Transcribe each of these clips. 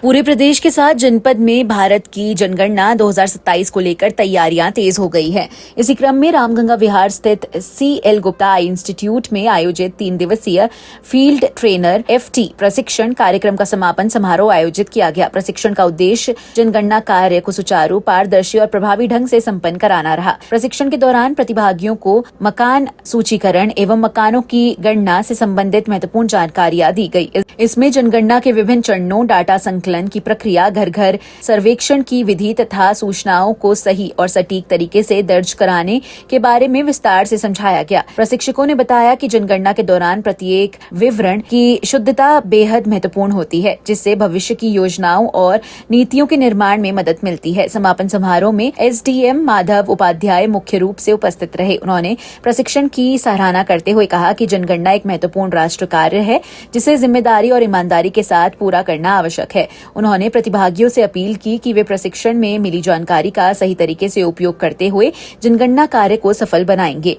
पूरे प्रदेश के साथ जनपद में भारत की जनगणना 2027 को लेकर तैयारियां तेज हो गई हैं। इसी क्रम में रामगंगा विहार स्थित CL गुप्ता आई इंस्टीट्यूट में आयोजित 3 दिवसीय फील्ड ट्रेनर FT प्रशिक्षण कार्यक्रम का समापन समारोह आयोजित किया गया। प्रशिक्षण का उद्देश्य जनगणना कार्य को सुचारू, पारदर्शी और प्रभावी ढंग से संपन्न कराना रहा। प्रशिक्षण के दौरान प्रतिभागियों को मकान सूचीकरण एवं मकानों की गणना से संबंधित महत्वपूर्ण जानकारियां दी गई। इसमें जनगणना के विभिन्न चरणों, डाटा संकलन की प्रक्रिया, घर घर सर्वेक्षण की विधि तथा सूचनाओं को सही और सटीक तरीके से दर्ज कराने के बारे में विस्तार से समझाया गया। प्रशिक्षकों ने बताया कि जनगणना के दौरान प्रत्येक विवरण की शुद्धता बेहद महत्वपूर्ण होती है, जिससे भविष्य की योजनाओं और नीतियों के निर्माण में मदद मिलती है। समापन समारोह में SDM माधव उपाध्याय मुख्य रूप से उपस्थित रहे। उन्होंने प्रशिक्षण की सराहना करते हुए कहा कि जनगणना एक महत्वपूर्ण राष्ट्र कार्य है, जिसे जिम्मेदारी और ईमानदारी के साथ पूरा करना आवश्यक है। उन्होंने प्रतिभागियों से अपील की कि वे प्रशिक्षण में मिली जानकारी का सही तरीके से उपयोग करते हुए जनगणना कार्य को सफल बनाएंगे।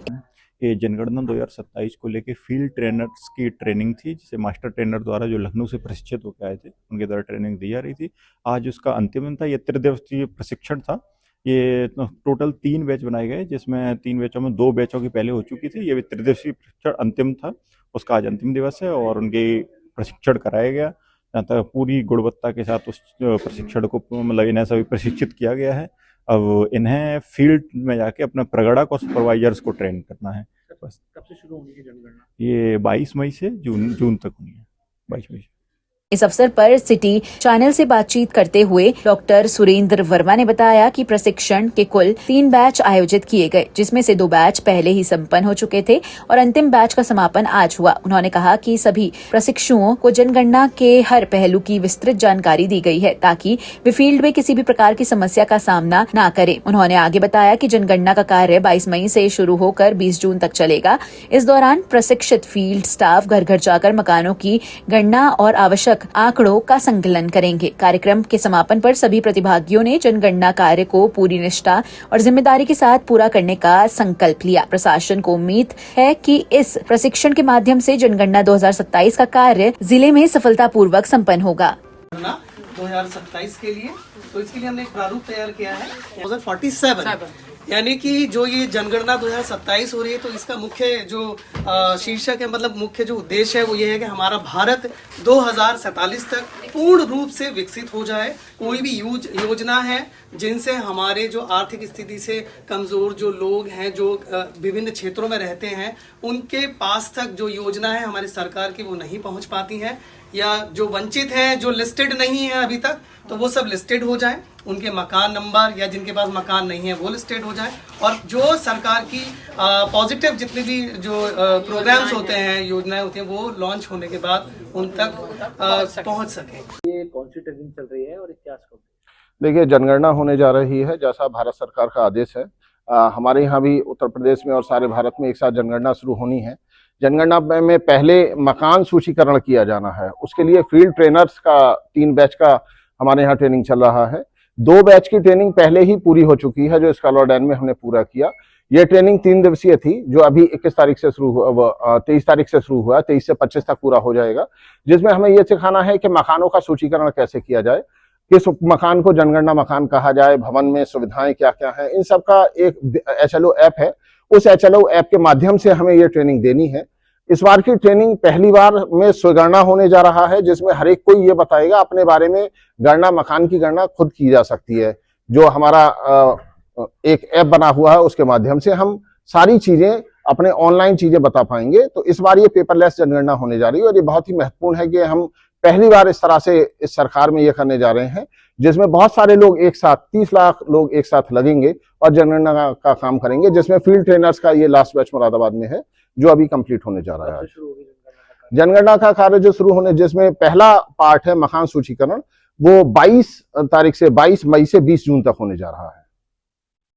ये जनगणना 2027 को लेके फील्ड ट्रेनर्स की ट्रेनिंग थी, जिसे मास्टर ट्रेनर द्वारा जो लखनऊ से प्रशिक्षित होकर आए थे, उनके द्वारा ट्रेनिंग दी जा रही थी। आज उसका अंतिम दिन था। ये त्रिदिवसीय प्रशिक्षण था। ये टोटल 3 बैच बनाए गए, जिसमें 3 बैचों में 2 बैचों की पहले हो चुकी थी। ये त्रिदिवसीय प्रशिक्षण अंतिम था, उसका आज अंतिम दिवस है और उनके प्रशिक्षण कराया गया। जहाँ तक पूरी गुणवत्ता के साथ उस प्रशिक्षण को मतलब इन्हें सभी प्रशिक्षित किया गया है। अब इन्हें फील्ड में जाके अपने प्रगणक और सुपरवाइजर्स को ट्रेन करना है। बस। कब से शुरू होगी जनगणना? ये 22 मई से जून तक होनी है। 22 मई से। इस अवसर पर सिटी चैनल से बातचीत करते हुए डॉक्टर सुरेंद्र वर्मा ने बताया कि प्रशिक्षण के कुल 3 बैच आयोजित किए गए, जिसमें से 2 बैच पहले ही संपन्न हो चुके थे और अंतिम बैच का समापन आज हुआ। उन्होंने कहा कि सभी प्रशिक्षुओं को जनगणना के हर पहलू की विस्तृत जानकारी दी गई है, ताकि वे फील्ड में किसी भी प्रकार की समस्या का सामना न करें। उन्होंने आगे बताया कि जनगणना का कार्य 22 मई से शुरू होकर 20 जून तक चलेगा। इस दौरान प्रशिक्षित फील्ड स्टाफ घर घर जाकर मकानों की गणना और आवश्यक आंकड़ों का संकलन करेंगे। कार्यक्रम के समापन पर सभी प्रतिभागियों ने जनगणना कार्य को पूरी निष्ठा और जिम्मेदारी के साथ पूरा करने का संकल्प लिया। प्रशासन को उम्मीद है कि इस प्रशिक्षण के माध्यम से जनगणना 2027 का कार्य जिले में सफलतापूर्वक संपन्न होगा। 2027 के लिए तो इसके लिए हमने एक प्रारूप तैयार किया है 2047, यानी कि जो ये जनगणना 2027 हो रही है, तो इसका मुख्य जो शीर्षक है, मतलब मुख्य जो उद्देश्य है वो ये है कि हमारा भारत 2047 तक पूर्ण रूप से विकसित हो जाए। कोई भी योजना है जिनसे हमारे जो आर्थिक स्थिति से कमजोर जो लोग हैं, जो विभिन्न क्षेत्रों में रहते हैं, उनके पास तक जो योजना है हमारी सरकार की वो नहीं पहुंच पाती है, या जो वंचित हैं, जो लिस्टेड नहीं है अभी तक, तो वो सब लिस्टेड हो जाए। उनके मकान नंबर या जिनके पास मकान नहीं है वो लिस्टेड हो जाए, और जो सरकार की पॉजिटिव जितने भी जो प्रोग्राम्स होते हैं, योजनाएं होती हैं, वो लॉन्च होने के बाद उन तक पहुंच सके। ये कौन सी ट्रेनिंग चल रही है और क्या स्कोप? देखिए, जनगणना होने जा रही है, जैसा भारत सरकार का आदेश है। हमारे यहाँ भी उत्तर प्रदेश में और सारे भारत में एक साथ जनगणना शुरू होनी है। जनगणना में पहले मकान सूचीकरण किया जाना है। उसके लिए फील्ड ट्रेनर्स का 3 बैच का हमारे यहाँ ट्रेनिंग चल रहा है। 2 बैच की ट्रेनिंग पहले ही पूरी हो चुकी है, जो स्कॉलरडैन में हमने पूरा किया। ये ट्रेनिंग 3 दिवसीय थी, जो अभी 21 तारीख से शुरू हुआ, 23 तारीख से शुरू हुआ, 23 से 25 तक पूरा हो जाएगा। जिसमें हमें ये सिखाना है कि मकानों का सूचीकरण कैसे किया जाए, किस मकान को जनगणना मकान कहा जाए, भवन में सुविधाएं क्या क्या हैं, इन सब का एक HLO ऐप है। उस HLO ऐप के माध्यम से हमें ये ट्रेनिंग देनी है। इस बार की ट्रेनिंग पहली बार में स्वगणना होने जा रहा है, जिसमें हर एक कोई ये बताएगा अपने बारे में। गणना, मकान की गणना खुद की जा सकती है। जो हमारा एक ऐप बना हुआ है, उसके माध्यम से हम सारी चीजें अपने ऑनलाइन चीजें बता पाएंगे। तो इस बार ये पेपरलेस जनगणना होने जा रही है, और ये बहुत ही महत्वपूर्ण है कि हम पहली बार इस तरह से इस सरकार में ये करने जा रहे हैं, जिसमें बहुत सारे लोग एक साथ, 30 लाख लोग एक साथ लगेंगे और जनगणना का काम करेंगे। जिसमें फील्ड ट्रेनर्स का ये लास्ट बैच मुरादाबाद में है, जो अभी कंप्लीट होने जा रहा है। जनगणना का कार्य जो शुरू होने, जिसमें पहला पार्ट है मकान सूचीकरण, वो 22 तारीख से 22 मई से 20 जून तक होने जा रहा है।